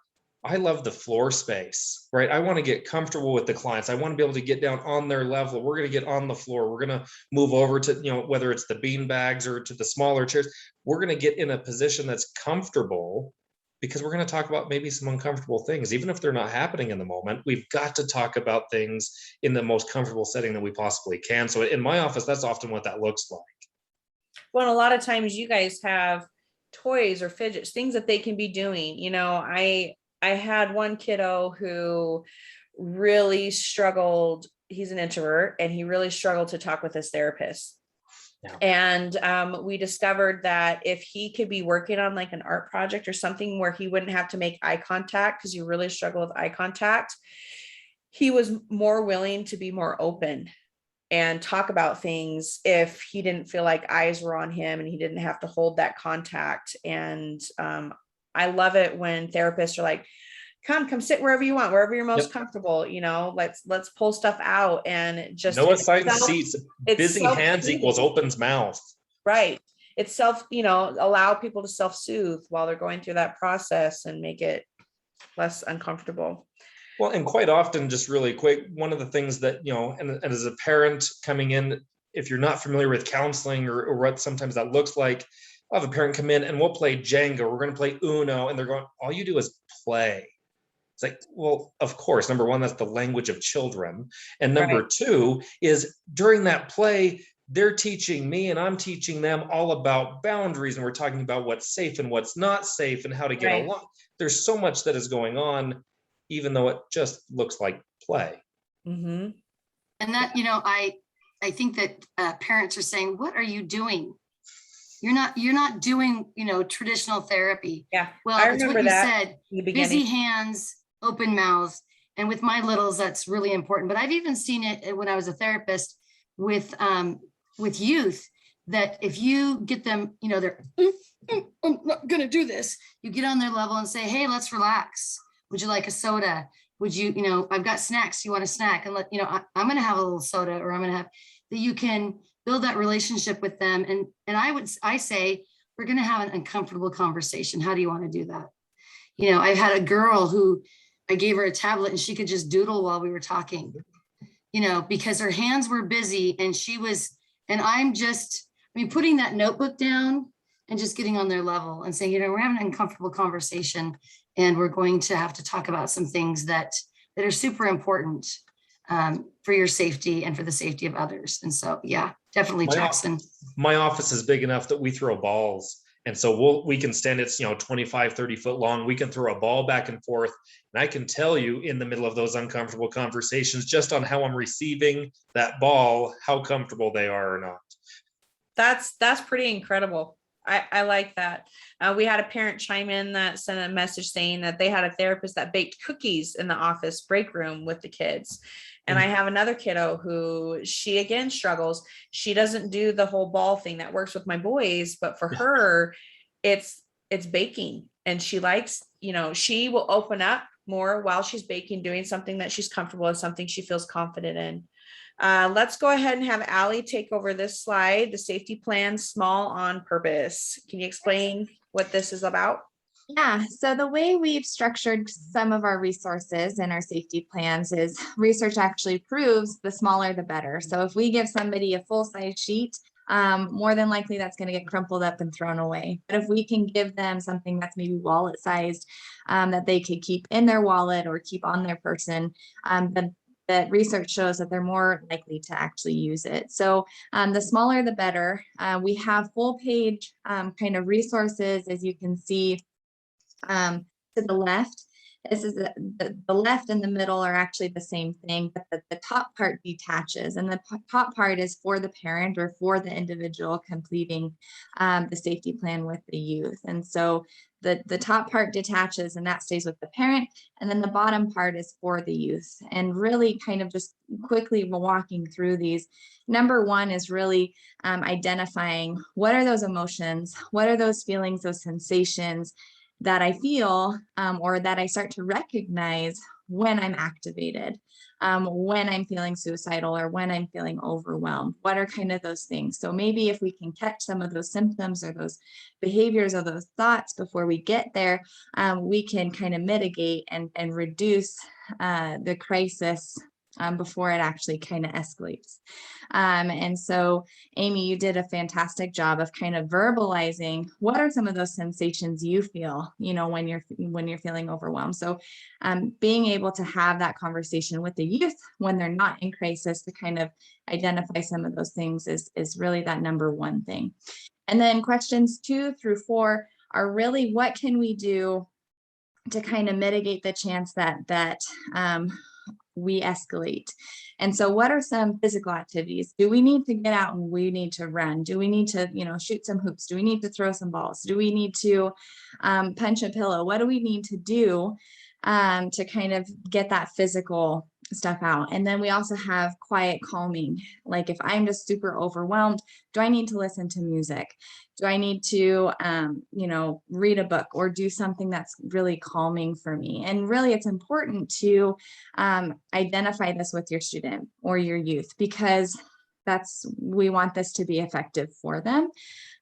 I love the floor space, right? I want to get comfortable with the clients. I want to be able to get down on their level. We're going to get on the floor. We're going to move over to, whether it's the bean bags or to the smaller chairs, we're going to get in a position that's comfortable, because we're going to talk about maybe some uncomfortable things. Even if they're not happening in the moment, we've got to talk about things in the most comfortable setting that we possibly can. So in my office, that's often what that looks like. Well, a lot of times you guys have toys or fidgets, things that they can be doing. I had one kiddo who really struggled. He's an introvert, and he really struggled to talk with his therapist. Yeah. And we discovered that if he could be working on like an art project or something where he wouldn't have to make eye contact, because you really struggle with eye contact, he was more willing to be more open and talk about things if he didn't feel like eyes were on him and he didn't have to hold that contact. And I love it when therapists are like, come sit wherever you want, wherever you're most comfortable, let's pull stuff out, and just no assigned seats. Busy hands equals open mouth. Right. It's allow people to self-soothe while they're going through that process and make it less uncomfortable. Well, and quite often, just really quick, one of the things that, and as a parent coming in, if you're not familiar with counseling or what sometimes that looks like, I'll have a parent come in and we'll play Jenga, we're going to play Uno, and they're going, all you do is play. It's like, well, of course, number one, that's the language of children. And number two is during that play, they're teaching me and I'm teaching them all about boundaries. And we're talking about what's safe and what's not safe and how to get along. There's so much that is going on, even though it just looks like play. And that, I think that parents are saying, what are you doing? You're not doing, traditional therapy. Yeah. Well, I it's remember what you that said, busy hands, open mouths. And with my littles, that's really important. But I've even seen it when I was a therapist with youth, that if you get them, they're, I'm not going to do this. You get on their level and say, hey, let's relax. Would you like a soda? Would you, I've got snacks. You want a snack? And I'm going to have a little soda, or I'm going to have, that you can build that relationship with them. And I say, we're going to have an uncomfortable conversation. How do you want to do that? I had a girl who I gave her a tablet and she could just doodle while we were talking, because her hands were busy, and putting that notebook down and just getting on their level and saying, we're having an uncomfortable conversation, and we're going to have to talk about some things that are super important for your safety and for the safety of others. And so, yeah, definitely, Jackson. My office is big enough that we throw balls. And so we can stand, it's 25, 30 foot long. We can throw a ball back and forth. And I can tell you in the middle of those uncomfortable conversations, just on how I'm receiving that ball, how comfortable they are or not. That's pretty incredible. I like that. We had a parent chime in that sent a message saying that they had a therapist that baked cookies in the office break room with the kids. And I have another kiddo who, she again struggles. She doesn't do the whole ball thing that works with my boys, but for her, it's baking. And she likes, she will open up more while she's baking, doing something that she's comfortable with, something she feels confident in. Let's go ahead and have Allie take over this slide, the safety plan, small on purpose. Can you explain what this is about? Yeah, so the way we've structured some of our resources in our safety plans is research actually proves the smaller the better. So if we give somebody a full-size sheet, more than likely that's going to get crumpled up and thrown away. But if we can give them something that's maybe wallet sized, that they could keep in their wallet or keep on their person, then that research shows that they're more likely to actually use it. So the smaller, the better. We have full page kind of resources, as you can see to the left. This is the left and the middle are actually the same thing, but the top part detaches, and the top part is for the parent or for the individual completing the safety plan with the youth. And so the top part detaches and that stays with the parent, and then the bottom part is for the youth. And really kind of just quickly walking through these. Number one is really identifying what are those emotions, what are those feelings, those sensations that I feel or that I start to recognize when I'm activated, when I'm feeling suicidal or when I'm feeling overwhelmed. What are kind of those things? So maybe if we can catch some of those symptoms or those behaviors or those thoughts before we get there, we can kind of mitigate and reduce the crisis before it actually kind of escalates. And so, Amy, you did a fantastic job of kind of verbalizing what are some of those sensations you feel, when you're feeling overwhelmed. So being able to have that conversation with the youth when they're not in crisis to kind of identify some of those things is really that number one thing. And then questions 2 through 4 are really, what can we do to kind of mitigate the chance that we escalate? And so what are some physical activities? Do we need to get out and we need to run? Do we need to, shoot some hoops? Do we need to throw some balls? Do we need to punch a pillow? What do we need to do to kind of get that physical stuff out? And then we also have quiet calming. Like if I'm just super overwhelmed, do I need to listen to music? Do I need to, read a book or do something that's really calming for me? And really, it's important to identify this with your student or your youth, because we want this to be effective for them.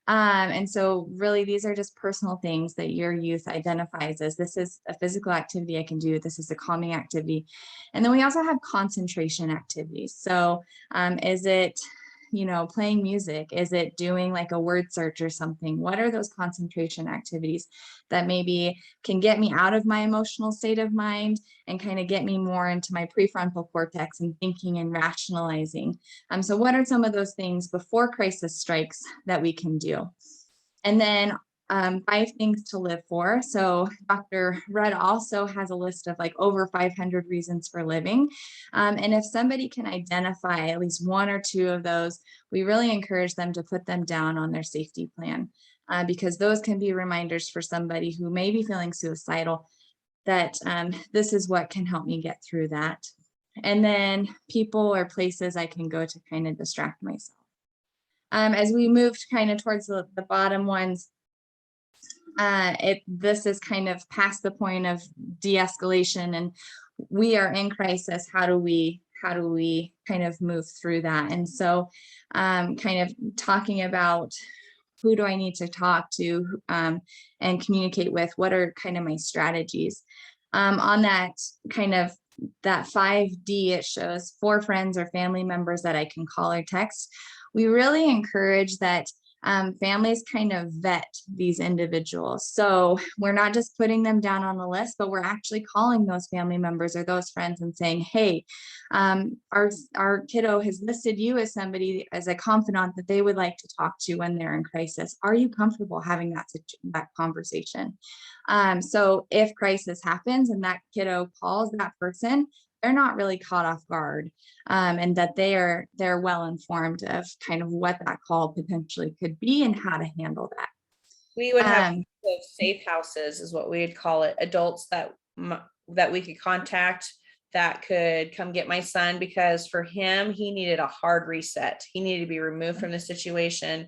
And so really, these are just personal things that your youth identifies as, this is a physical activity I can do, this is a calming activity. And then we also have concentration activities. So is it playing music? Is it doing like a word search or something? What are those concentration activities that maybe can get me out of my emotional state of mind and kind of get me more into my prefrontal cortex and thinking and rationalizing? So what are some of those things before crisis strikes that we can do? And then 5 things to live for. So Dr. Rudd also has a list of like over 500 reasons for living. And if somebody can identify at least 1 or 2 of those, we really encourage them to put them down on their safety plan, because those can be reminders for somebody who may be feeling suicidal that this is what can help me get through that. And then people or places I can go to kind of distract myself. As we moved kind of towards the bottom ones, this is kind of past the point of de-escalation, and we are in crisis. How do we kind of move through that? And so kind of talking about who do I need to talk to and communicate with, what are kind of my strategies on that kind of that 5D, it shows 4 friends or family members that I can call or text. We really encourage that families kind of vet these individuals. So we're not just putting them down on the list, but we're actually calling those family members or those friends and saying, hey, our kiddo has listed you as somebody, as a confidant that they would like to talk to when they're in crisis. Are you comfortable having that conversation? So if crisis happens and that kiddo calls that person, they're not really caught off guard, and that they're well informed of kind of what that call potentially could be and how to handle that. We would have safe houses is what we'd call it. Adults that we could contact that could come get my son, because for him, he needed a hard reset. He needed to be removed from the situation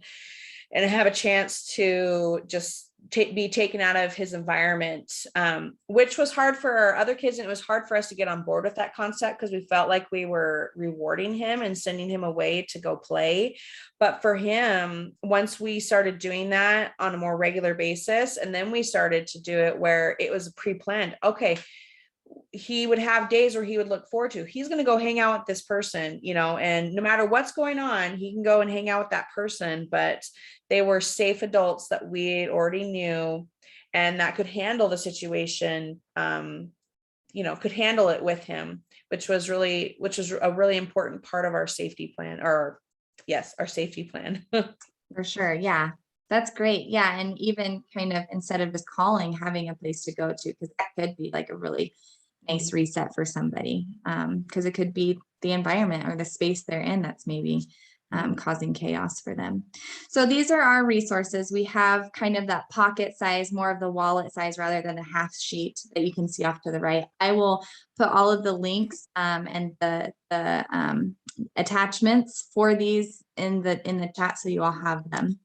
and have a chance to just be taken out of his environment, which was hard for our other kids. And it was hard for us to get on board with that concept because we felt like we were rewarding him and sending him away to go play. But for him, once we started doing that on a more regular basis, and then we started to do it where it was pre-planned. Okay, he would have days where he would look forward to, he's going to go hang out with this person, and no matter what's going on, he can go and hang out with that person. But they were safe adults that we already knew and that could handle the situation, could handle it with him, which was a really important part of our safety plan, or yes, our safety plan. For sure. Yeah. That's great. Yeah. And even kind of instead of just calling, having a place to go to, because that could be like a really nice reset for somebody. Because it could be the environment or the space they're in that's maybe causing chaos for them. So these are our resources. We have kind of that pocket size, more of the wallet size rather than the half sheet that you can see off to the right. I will put all of the links and the attachments for these in the chat so you all have them.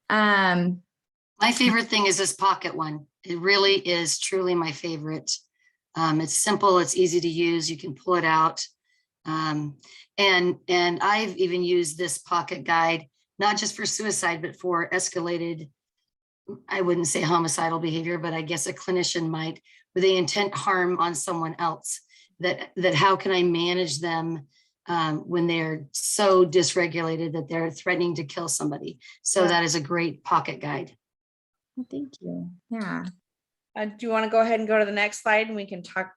My favorite thing is this pocket one. It really is truly my favorite. It's simple, it's easy to use. You can pull it out. And I've even used this pocket guide, not just for suicide, but for escalated, I wouldn't say homicidal behavior, but I guess a clinician might, with the intent harm on someone else, that how can I manage them when they're so dysregulated that they're threatening to kill somebody. So that is a great pocket guide. Thank you. Yeah. Do you want to go ahead and go to the next slide and we can talk,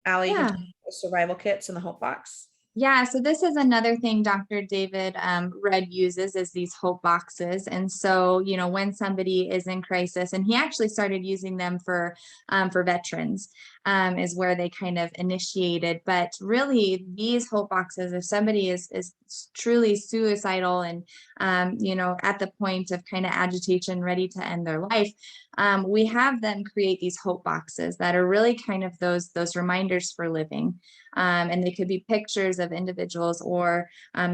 Allie, you can Yeah. talk about survival kits in the Hope Box? Yeah, so this is another thing Dr. David Red uses is these hope boxes. And so, when somebody is in crisis, and he actually started using them for veterans, is where they kind of initiated. But really, these hope boxes, if somebody is truly suicidal and, at the point of kind of agitation, ready to end their life, we have them create these hope boxes that are really kind of those reminders for living. And they could be pictures of individuals or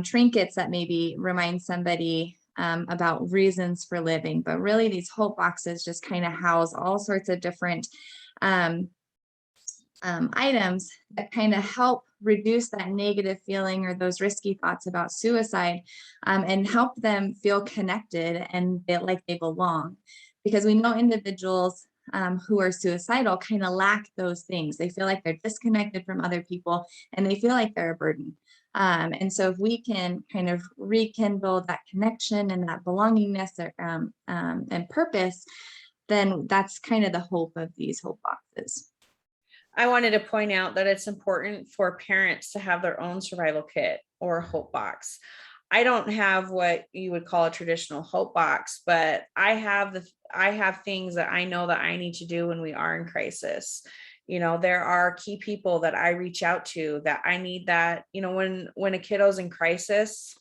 trinkets that maybe remind somebody about reasons for living. But really, these hope boxes just kind of house all sorts of different items that kind of help reduce that negative feeling or those risky thoughts about suicide, and help them feel connected and feel like they belong. Because we know individuals who are suicidal kind of lack those things. They feel like they're disconnected from other people and they feel like they're a burden. And so if we can kind of rekindle that connection and that belongingness and purpose, then that's kind of the hope of these hope boxes. I wanted to point out that it's important for parents to have their own survival kit or hope box. I don't have what you would call a traditional hope box, but I have things that I know that I need to do when we are in crisis. There are key people that I reach out to that I need that, when a kiddo's in crisis,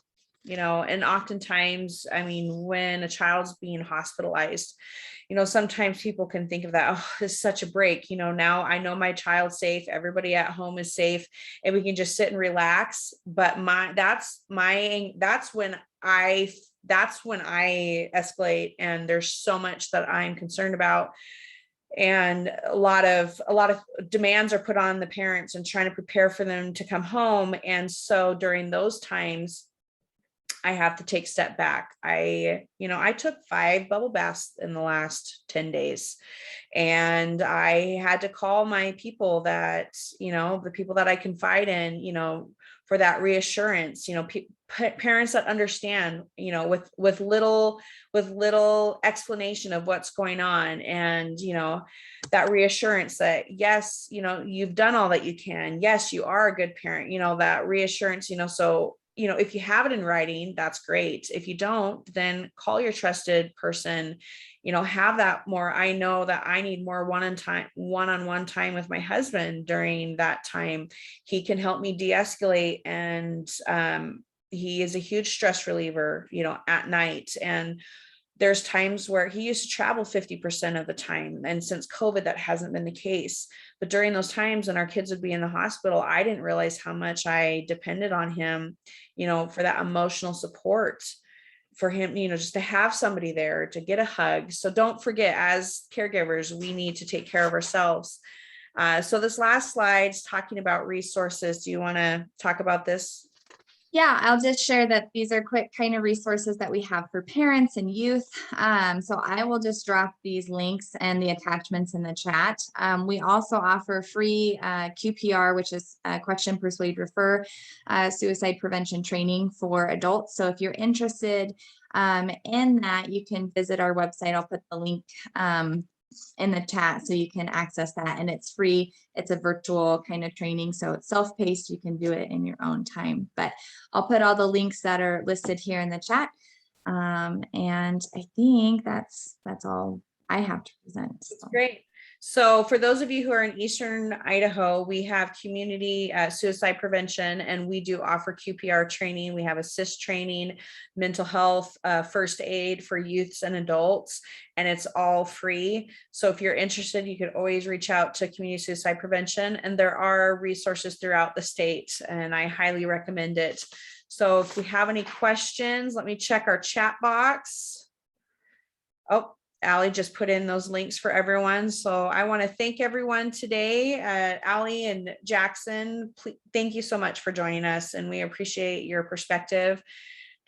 and oftentimes, when a child's being hospitalized, sometimes people can think of that, oh, this is such a break. Now I know my child's safe, everybody at home is safe, and we can just sit and relax. But that's when I escalate, and there's so much that I'm concerned about. And a lot of demands are put on the parents and trying to prepare for them to come home. And so during those times, I have to take a step back. I took 5 bubble baths in the last 10 days, and I had to call my people that, the people that I confide in, for that reassurance, parents that understand, with little explanation of what's going on. And, that reassurance that, yes, you've done all that you can. Yes, you are a good parent, that reassurance, so if you have it in writing, that's great. If you don't, then call your trusted person, have that more. I know that I need more one-on-one time with my husband during that time. He can help me de-escalate. And he is a huge stress reliever, at night. And there's times where he used to travel 50% of the time. And since COVID, that hasn't been the case. But during those times when our kids would be in the hospital, I didn't realize how much I depended on him, for that emotional support for him, just to have somebody there, to get a hug. So don't forget, as caregivers, we need to take care of ourselves. So this last slide is talking about resources. Do you want to talk about this? Yeah, I'll just share that these are quick kind of resources that we have for parents and youth. So I will just drop these links and the attachments in the chat. We also offer free QPR, which is question, persuade, refer, suicide prevention training for adults. So if you're interested in that, you can visit our website. I'll put the link in the chat so you can access that, and it's free. It's a virtual kind of training, so it's self-paced. You can do it in your own time, but I'll put all the links that are listed here in the chat. And I think that's all I have to present. So. Great. So for those of you who are in Eastern Idaho, we have community suicide prevention, and we do offer QPR training. We have assist training, mental health, first aid for youths and adults, and it's all free. So if you're interested, you could always reach out to community suicide prevention, and there are resources throughout the state, and I highly recommend it. So if we have any questions, let me check our chat box. Oh, Allie just put in those links for everyone. So I want to thank everyone today. Allie and Jackson, thank you so much for joining us, and we appreciate your perspective.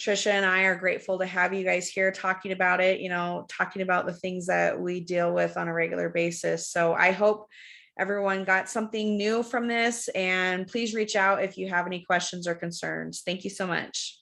Trisha and I are grateful to have you guys here talking about it, talking about the things that we deal with on a regular basis. So I hope everyone got something new from this, and please reach out if you have any questions or concerns. Thank you so much.